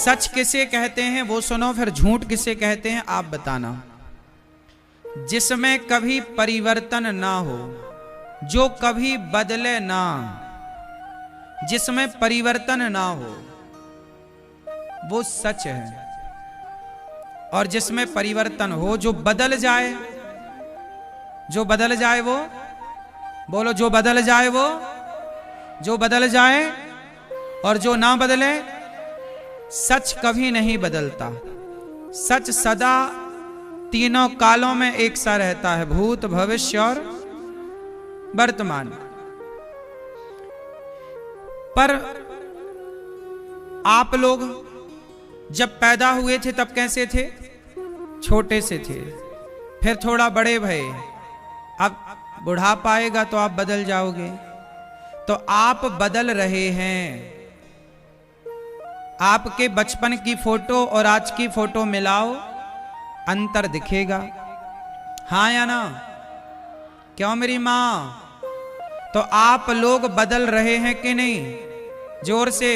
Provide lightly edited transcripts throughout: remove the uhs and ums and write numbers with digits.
सच किसे कहते हैं वो सुनो, फिर झूठ किसे कहते हैं आप बताना। जिसमें कभी परिवर्तन ना हो, जो कभी बदले ना, जिसमें परिवर्तन ना हो वो सच है। और जिसमें परिवर्तन हो, जो बदल जाए, जो बदल जाए वो, बोलो जो बदल जाए वो, जो बदल जाए और जो ना बदले, सच कभी नहीं बदलता। सच सदा तीनों कालों में एक सा रहता है, भूत भविष्य और वर्तमान। पर आप लोग जब पैदा हुए थे तब कैसे थे? छोटे से थे, फिर थोड़ा बड़े भये, अब बुढ़ापा आएगा तो आप बदल जाओगे। तो आप बदल रहे हैं। आपके बचपन की फोटो और आज की फोटो मिलाओ, अंतर दिखेगा। हाँ या ना? क्यों मेरी मां? तो आप लोग बदल रहे हैं कि नहीं? जोर से।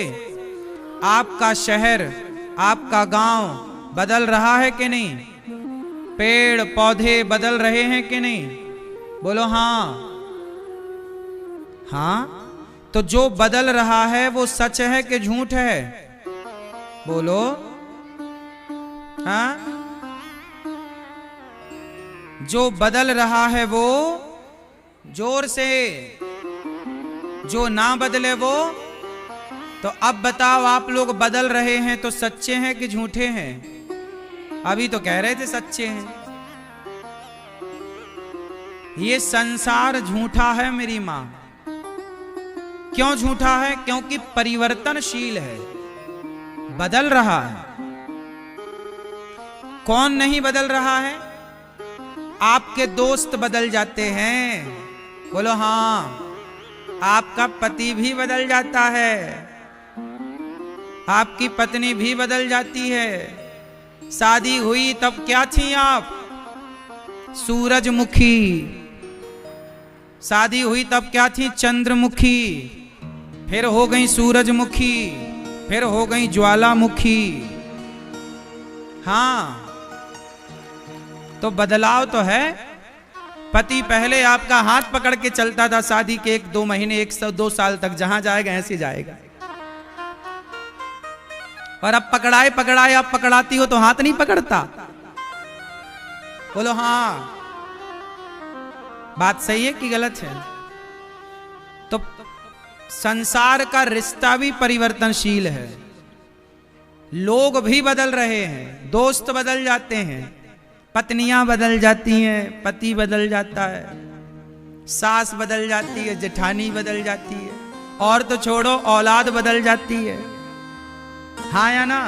आपका शहर, आपका गांव बदल रहा है कि नहीं? पेड़ पौधे बदल रहे हैं कि नहीं? बोलो हाँ। हाँ, तो जो बदल रहा है वो सच है कि झूठ है? बोलो हाँ। जो बदल रहा है वो, जोर से। जो ना बदले वो। तो अब बताओ, आप लोग बदल रहे हैं तो सच्चे हैं कि झूठे हैं? अभी तो कह रहे थे सच्चे हैं। ये संसार झूठा है मेरी मां। क्यों झूठा है? क्योंकि परिवर्तनशील है, बदल रहा है। कौन नहीं बदल रहा है? आपके दोस्त बदल जाते हैं। बोलो हाँ। आपका पति भी बदल जाता है, आपकी पत्नी भी बदल जाती है। शादी हुई तब क्या थी आप? सूरजमुखी। शादी हुई तब क्या थी? चंद्रमुखी। फिर हो गई सूरजमुखी, फिर हो गई ज्वालामुखी। हाँ, तो बदलाव तो है। पति पहले आपका हाथ पकड़ के चलता था शादी के 1-2 महीने, 1-2 साल तक, जहां जाएगा ऐसे जाएगा। और अब पकड़ाए पकड़ाए आप पकड़ाती हो तो हाथ नहीं पकड़ता। बोलो हाँ। बात सही है कि गलत है? तो संसार का रिश्ता भी परिवर्तनशील है। लोग भी बदल रहे हैं, दोस्त बदल जाते हैं, पत्नियां बदल जाती हैं, पति बदल जाता है, सास बदल जाती है, जेठानी बदल जाती है, और तो छोड़ो औलाद बदल जाती है। हाँ या ना?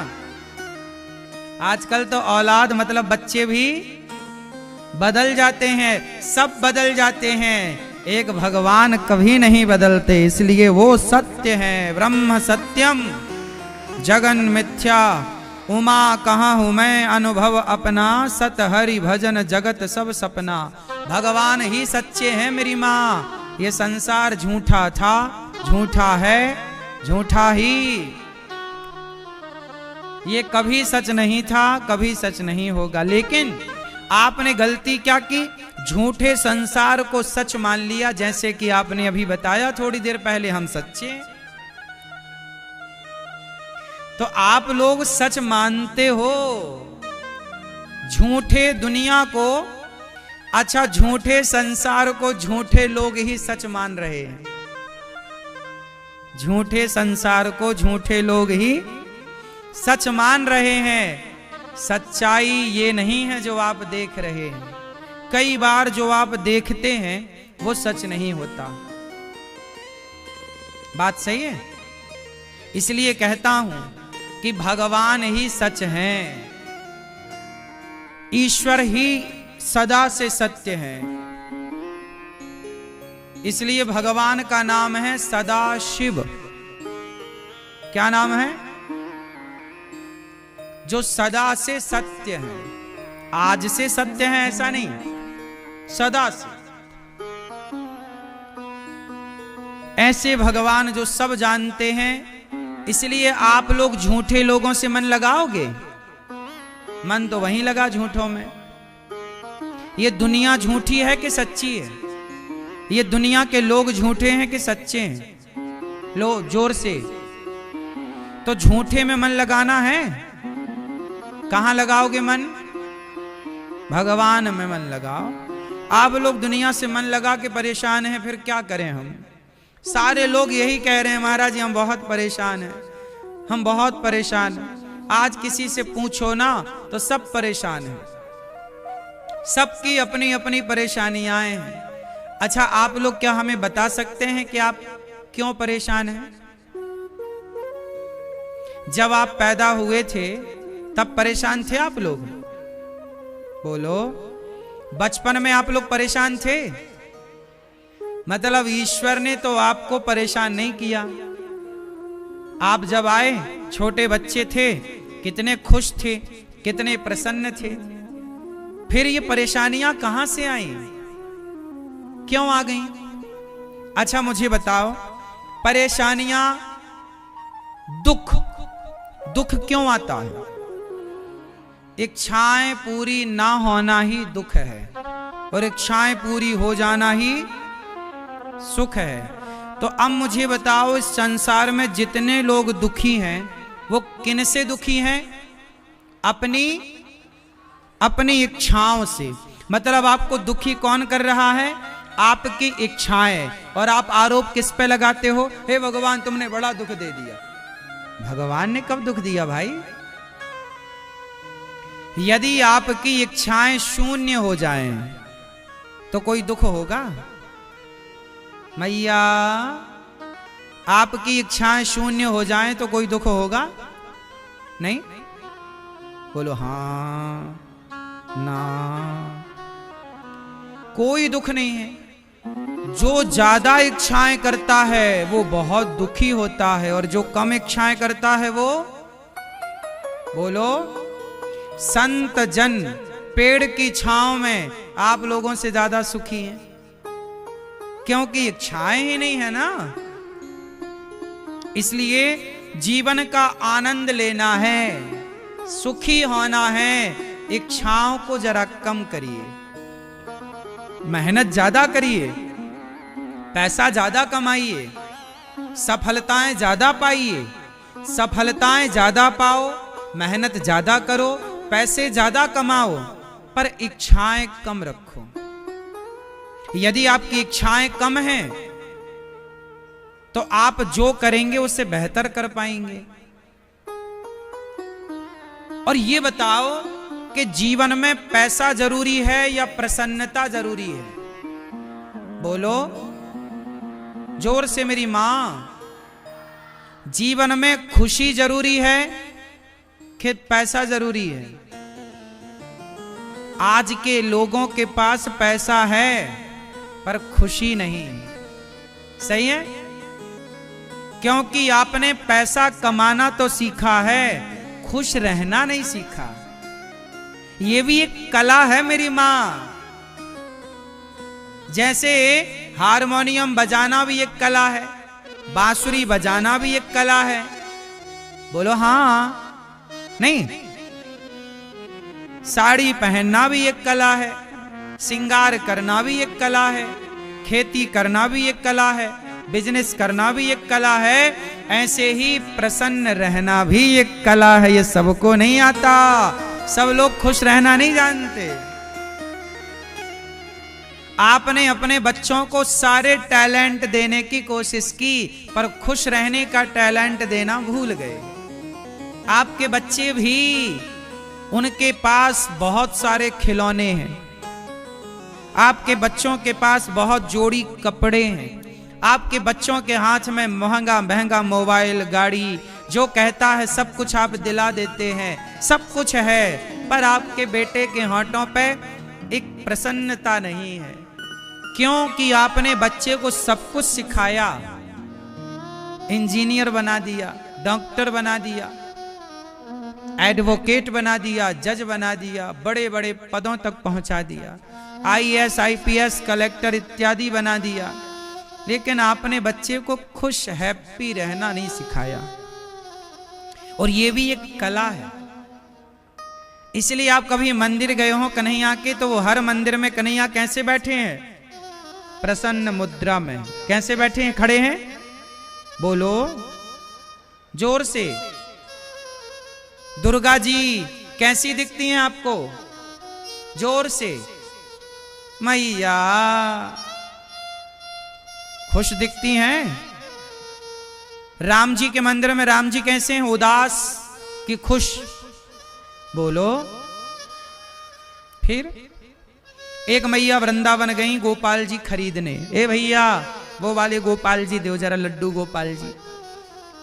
आजकल तो औलाद मतलब बच्चे भी बदल जाते हैं, सब बदल जाते हैं। एक भगवान कभी नहीं बदलते, इसलिए वो सत्य हैं। ब्रह्म सत्यम जगन मिथ्या, उमा कहाँ हूं मैं अनुभव अपना, सत हरि भजन जगत सब सपना। भगवान ही सच्चे हैं मेरी माँ। ये संसार झूठा था, झूठा है, झूठा ही। ये कभी सच नहीं था, कभी सच नहीं होगा। लेकिन आपने गलती क्या की? झूठे संसार को सच मान लिया। जैसे कि आपने अभी बताया थोड़ी देर पहले, हम सच्चे। तो आप लोग सच मानते हो, झूठे दुनिया को, अच्छा झूठे संसार को झूठे लोग ही सच मान रहे हैं। झूठे संसार को झूठे लोग ही सच मान रहे हैं। सच्चाई ये नहीं है जो आप देख रहे हैं। कई बार जो आप देखते हैं वो सच नहीं होता। बात सही है? इसलिए कहता हूं कि भगवान ही सच हैं, ईश्वर ही सदा से सत्य है। इसलिए भगवान का नाम है सदाशिव। क्या नाम है? जो सदा से सत्य है। आज से सत्य है ऐसा नहीं, सदा से। ऐसे भगवान जो सब जानते हैं, इसलिए आप लोग झूठे लोगों से मन लगाओगे? मन तो वहीं लगा झूठों में। ये दुनिया झूठी है कि सच्ची है? ये दुनिया के लोग झूठे हैं कि सच्चे हैं? लो जोर से। तो झूठे में मन लगाना है, कहां लगाओगे मन? भगवान में मन लगाओ। आप लोग दुनिया से मन लगा के परेशान हैं, फिर क्या करें हम? सारे लोग यही कह रहे हैं महाराज जी हम बहुत परेशान हैं, हम बहुत परेशान हैं। आज किसी से पूछो ना तो सब परेशान हैं, सबकी अपनी अपनी परेशानियां हैं। अच्छा आप लोग क्या हमें बता सकते हैं कि आप क्यों परेशान हैं? जब आप पैदा हुए थे तब परेशान थे आप लोग? बोलो। बचपन में आप लोग परेशान थे? मतलब ईश्वर ने तो आपको परेशान नहीं किया। आप जब आए छोटे बच्चे थे, कितने खुश थे, कितने प्रसन्न थे। फिर ये परेशानियां कहां से आई, क्यों आ गई? अच्छा मुझे बताओ, परेशानियां, दुख क्यों आता है? इच्छाएं पूरी ना होना ही दुख है और इच्छाएं पूरी हो जाना ही सुख है। तो अब मुझे बताओ, इस संसार में जितने लोग दुखी हैं वो किन से दुखी हैं? अपनी इच्छाओं से। मतलब आपको दुखी कौन कर रहा है? आपकी इच्छाएं। और आप आरोप किस पे लगाते हो? हे भगवान तुमने बड़ा दुख दे दिया। भगवान ने कब दुख दिया भाई? यदि आपकी इच्छाएं शून्य हो जाएं तो कोई दुख होगा? मैया आपकी इच्छाएं शून्य हो जाएं तो कोई दुख होगा? नहीं? बोलो हाँ ना। कोई दुख नहीं है। जो ज्यादा इच्छाएं करता है वो बहुत दुखी होता है, और जो कम इच्छाएं करता है वो, बोलो, संत जन पेड़ की छांव में आप लोगों से ज्यादा सुखी हैं, क्योंकि इच्छाएं ही नहीं है ना। इसलिए जीवन का आनंद लेना है, सुखी होना है, इच्छाओं को जरा कम करिए, मेहनत ज्यादा करिए, पैसा ज्यादा कमाइए, सफलताएं ज्यादा पाइए। सफलताएं ज्यादा पाओ, मेहनत ज्यादा करो, पैसे ज्यादा कमाओ, पर इच्छाएं कम रखो। यदि आपकी इच्छाएं कम हैं तो आप जो करेंगे उससे बेहतर कर पाएंगे। और ये बताओ कि जीवन में पैसा जरूरी है या प्रसन्नता जरूरी है? बोलो जोर से मेरी मां। जीवन में खुशी जरूरी है कि पैसा जरूरी है? आज के लोगों के पास पैसा है पर खुशी नहीं। सही है? क्योंकि आपने पैसा कमाना तो सीखा है, खुश रहना नहीं सीखा। ये भी एक कला है मेरी मां। जैसे हारमोनियम बजाना भी एक कला है, बांसुरी बजाना भी एक कला है। बोलो हाँ नहीं? साड़ी पहनना भी एक कला है, श्रृंगार करना भी एक कला है, खेती करना भी एक कला है, बिजनेस करना भी एक कला है। ऐसे ही प्रसन्न रहना भी एक कला है। ये सबको नहीं आता, सब लोग खुश रहना नहीं जानते। आपने अपने बच्चों को सारे टैलेंट देने की कोशिश की, पर खुश रहने का टैलेंट देना भूल गए। आपके बच्चे भी, उनके पास बहुत सारे खिलौने हैं, आपके बच्चों के पास बहुत जोड़ी कपड़े हैं, आपके बच्चों के हाथ में महंगा महंगा मोबाइल, गाड़ी, जो कहता है सब कुछ आप दिला देते हैं, सब कुछ है, पर आपके बेटे के होठों पे एक प्रसन्नता नहीं है। क्योंकि आपने बच्चे को सब कुछ सिखाया, इंजीनियर बना दिया, डॉक्टर बना दिया, एडवोकेट बना दिया, जज बना दिया, बड़े बड़े पदों तक पहुंचा दिया, IAS, IPS, कलेक्टर इत्यादि बना दिया, लेकिन आपने बच्चे को खुश हैप्पी रहना नहीं सिखाया। और ये भी एक कला है। इसलिए आप कभी मंदिर गए हो कन्हैया के, तो वो हर मंदिर में कन्हैया कैसे बैठे हैं? प्रसन्न मुद्रा में। कैसे बैठे हैं? खड़े हैं? बोलो जोर से। दुर्गा जी कैसी दिखती हैं आपको? जोर से। मैया खुश दिखती हैं। राम जी के मंदिर में राम जी कैसे हैं? उदास कि खुश? बोलो। फिर एक मैया वृंदावन गई गोपाल जी खरीदने। ए भैया वो वाले गोपाल जी दो जरा, लड्डू गोपाल जी।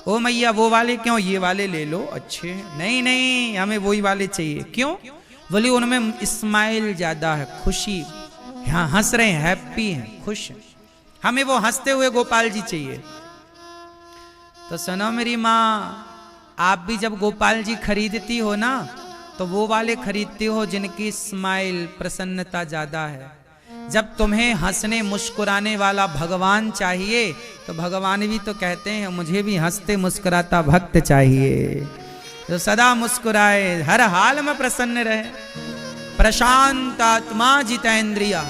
ओ मैया वो वाले क्यों? ये वाले ले लो, अच्छे हैं। नहीं नहीं हमें वही वाले चाहिए। क्यों? बोली उनमें स्माइल ज्यादा है, खुशी। हाँ हंस रहे हैं, हैप्पी हैं, खुश हैं। हमें वो हंसते हुए गोपाल जी चाहिए। तो सुनो मेरी माँ, आप भी जब गोपाल जी खरीदती हो ना, तो वो वाले खरीदती हो जिनकी स्माइल, प्रसन्नता ज्यादा है। जब तुम्हें हंसने मुस्कुराने वाला भगवान चाहिए, तो भगवान भी तो कहते हैं मुझे भी हंसते मुस्कुराता भक्त चाहिए, जो सदा मुस्कुराए, हर हाल में प्रसन्न रहे। प्रशांत आत्मा जितेंद्रिया।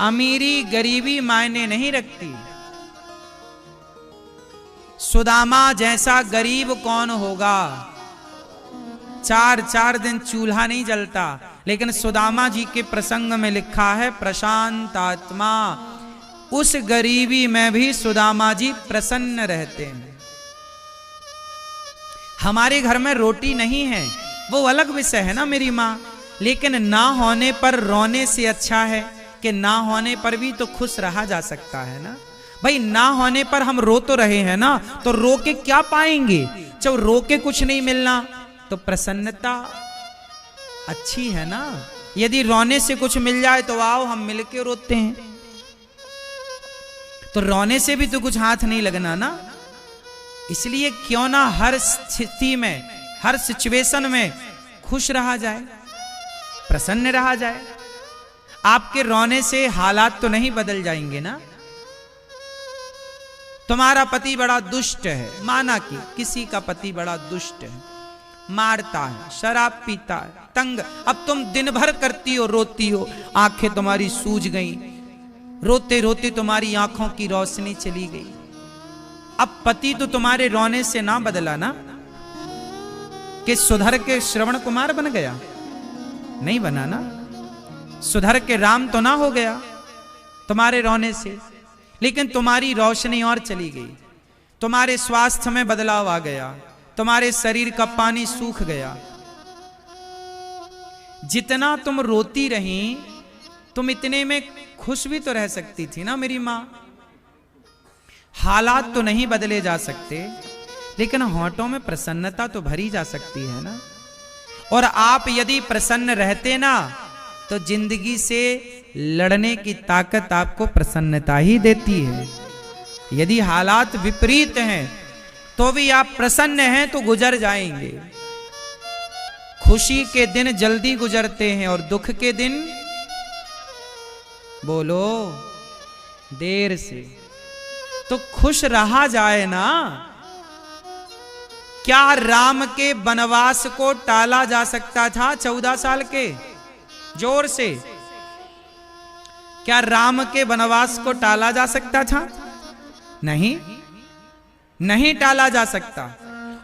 अमीरी गरीबी मायने नहीं रखती। सुदामा जैसा गरीब कौन होगा? 4 दिन चूल्हा नहीं जलता, लेकिन सुदामा जी के प्रसंग में लिखा है प्रशांत आत्मा। उस गरीबी में भी सुदामा जी प्रसन्न रहते हैं। हमारे घर में रोटी नहीं है, वो अलग विषय है ना मेरी माँ, लेकिन ना होने पर रोने से अच्छा है कि ना होने पर भी तो खुश रहा जा सकता है ना। भाई ना होने पर हम रो तो रहे हैं ना, तो रो के क्या पाएंगे? जब रो के कुछ नहीं मिलना तो प्रसन्नता अच्छी है ना। यदि रोने से कुछ मिल जाए तो आओ हम मिलके रोते हैं। तो रोने से भी तो कुछ हाथ नहीं लगना ना। इसलिए क्यों ना हर स्थिति में, हर सिचुएशन में खुश रहा जाए, प्रसन्न रहा जाए। आपके रोने से हालात तो नहीं बदल जाएंगे ना। तुम्हारा पति बड़ा दुष्ट है, माना कि किसी का पति बड़ा दुष्ट है, मारता है, शराब पीता है, तंग। अब तुम दिन भर करती हो, रोती हो, आंखें तुम्हारी सूज गई, रोते रोते तुम्हारी आंखों की रोशनी चली गई। अब पति तो तुम्हारे रोने से ना बदला ना, कि सुधर के श्रवण कुमार बन गया, नहीं बना ना। सुधर के राम तो ना हो गया तुम्हारे रोने से, लेकिन तुम्हारी रोशनी और चली गई, तुम्हारे स्वास्थ्य में बदलाव आ गया, तुम्हारे शरीर का पानी सूख गया। जितना तुम रोती रही, तुम इतने में खुश भी तो रह सकती थी ना मेरी माँ। हालात तो नहीं बदले जा सकते, लेकिन होठों में प्रसन्नता तो भरी जा सकती है ना। और आप यदि प्रसन्न रहते ना, तो जिंदगी से लड़ने की ताकत आपको प्रसन्नता ही देती है। यदि हालात विपरीत हैं तो भी आप प्रसन्न हैं तो गुजर जाएंगे। खुशी के दिन जल्दी गुजरते हैं और दुख के दिन, बोलो, देर से। तो खुश रहा जाए ना। क्या राम के वनवास को टाला जा सकता था 14 साल के? जोर से। क्या राम के वनवास को टाला जा सकता था? नहीं, नहीं टाला जा सकता।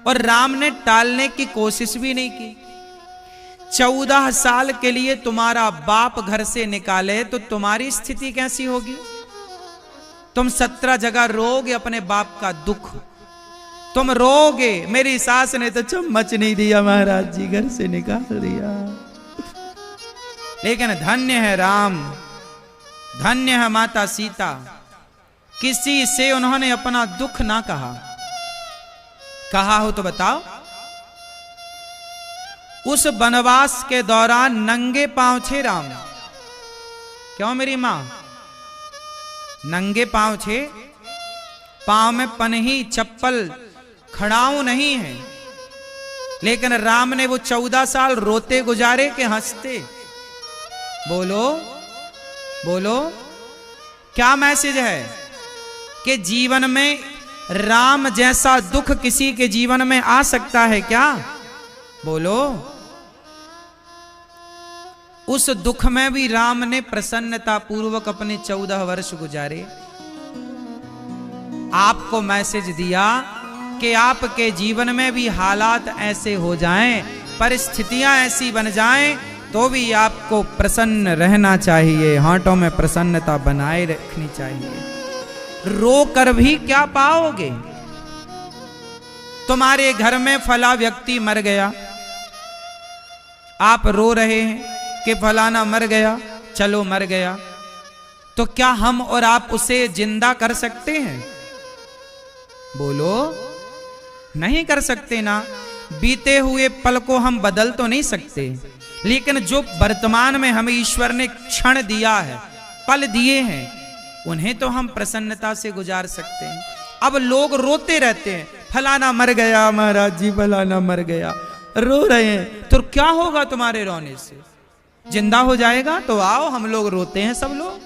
और राम ने टालने की कोशिश भी नहीं की। 14 साल के लिए तुम्हारा बाप घर से निकाले तो तुम्हारी स्थिति कैसी होगी? तुम 17 जगह रोगे अपने बाप का दुख, तुम रोगे। मेरी सास ने तो चम्मच नहीं दिया, महाराज जी घर से निकाल दिया। लेकिन धन्य है राम, धन्य है माता सीता, किसी से उन्होंने अपना दुख ना कहा। कहा हो तो बताओ। उस वनवास के दौरान नंगे पांव थे राम। क्यों मेरी मां? नंगे पांव थे, पांव में पनही, चप्पल, खड़ाऊ नहीं है। लेकिन राम ने वो 14 साल रोते गुजारे कि हंसते? बोलो बोलो, क्या मैसेज है? कि जीवन में राम जैसा दुख किसी के जीवन में आ सकता है क्या? बोलो। उस दुख में भी राम ने प्रसन्नता पूर्वक अपने 14 वर्ष गुजारे। आपको मैसेज दिया कि आपके जीवन में भी हालात ऐसे हो जाएं, परिस्थितियां ऐसी बन जाएं, तो भी आपको प्रसन्न रहना चाहिए, हाथों में प्रसन्नता बनाए रखनी चाहिए। रो कर भी क्या पाओगे? तुम्हारे घर में फला व्यक्ति मर गया, आप रो रहे हैं कि फलाना मर गया, चलो मर गया, तो क्या हम और आप उसे जिंदा कर सकते हैं? बोलो, नहीं कर सकते ना। बीते हुए पल को हम बदल तो नहीं सकते, लेकिन जो वर्तमान में हमें ईश्वर ने क्षण दिया है, पल दिए हैं, उन्हें तो हम प्रसन्नता से गुजार सकते हैं। अब लोग रोते रहते हैं, फलाना मर गया महाराज जी, फलाना मर गया, रो रहे हैं, तो क्या होगा तुम्हारे रोने से? जिंदा हो जाएगा? तो आओ, हम लोग रोते हैं सब लोग।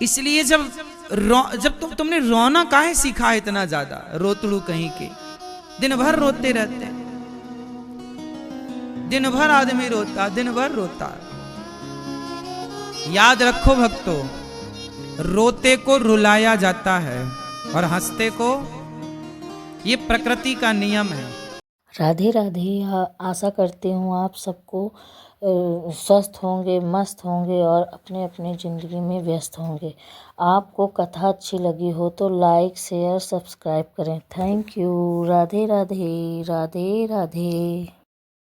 इसलिए जब तुमने रोना काहे सीखा है इतना ज्यादा? रोतड़ू कहीं के, दिन भर रोते रहते हैं, दिन भर आदमी रोता, दिन भर रोता। याद रखो भक्तों, रोते को रुलाया जाता है और हंसते को, ये प्रकृति का नियम है। राधे राधे। आशा करती हूँ आप सबको स्वस्थ होंगे, मस्त होंगे और अपने अपने ज़िंदगी में व्यस्त होंगे। आपको कथा अच्छी लगी हो तो लाइक, शेयर, सब्सक्राइब करें। Thank you. राधे राधे, राधे राधे।